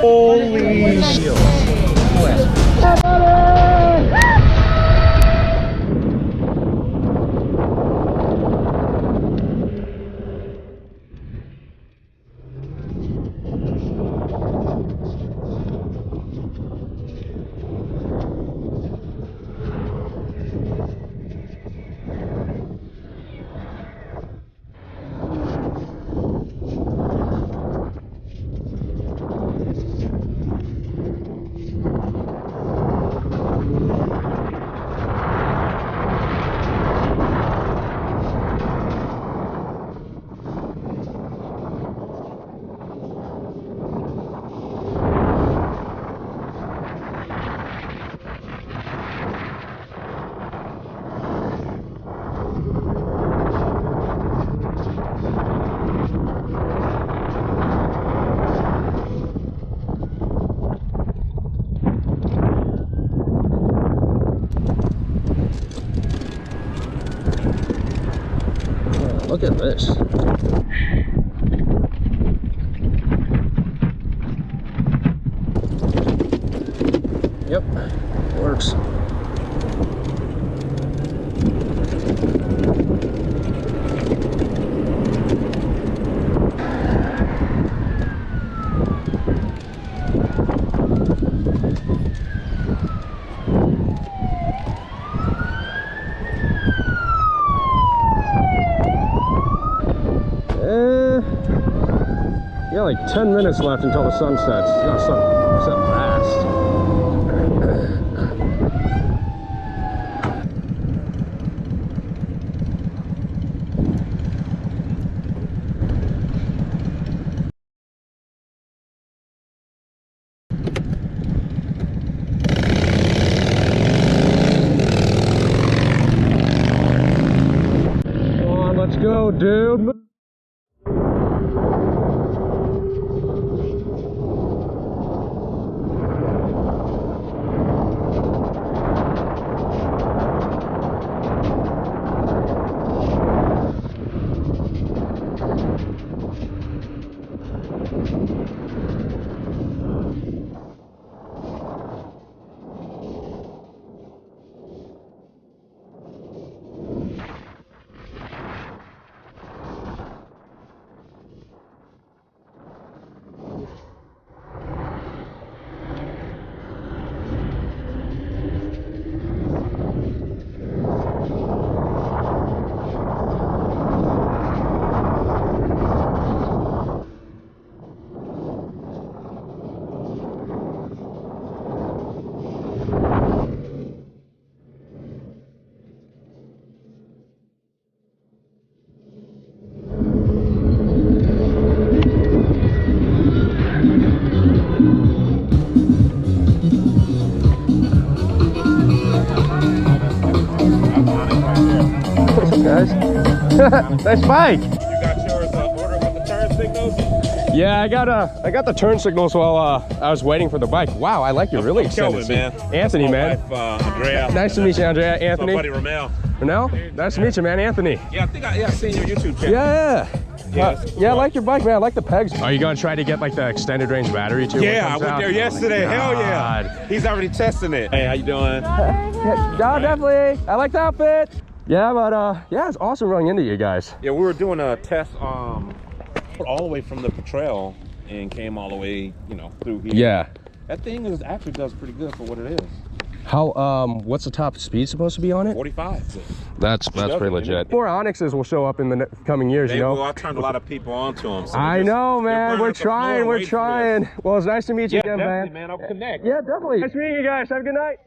Holy shit. Look at this. Yep, works. Yeah, like 10 minutes left until the sun sets. It's gonna set fast. Come on, let's go, dude. Guys. Nice bike. You got yours ordered with the turn signals? Yeah, I got the turn signals while I was waiting for the bike. Wow, I like your really extended seat. Man. Anthony, man. Wife, Andrea. Nice to meet you, Andrea. Anthony. My buddy Ramel. Ramel? Nice to meet you, man. Anthony. Yeah, I seen your YouTube channel. Yeah. Yeah, Yeah, I like your bike, man. I like the pegs. Are you gonna try to get like the extended range battery too? Yeah, I went there yesterday. Hell yeah. He's already testing it. Hey, how you doing? Yeah, definitely. I like the outfit. Yeah, but yeah, it's awesome running into you guys. Yeah, we were doing a test all the way from the trail and came all the way, you know, through here. Yeah. That thing actually does pretty good for what it is. How what's the top speed supposed to be on it? 45. That's pretty legit. More Onyxes will show up in the coming years, you know. I turned a lot of people onto them. So I know, man. We're trying. Well, it's nice to meet you again, man. Man, I'll connect. Yeah, definitely. Nice meeting you guys. Have a good night.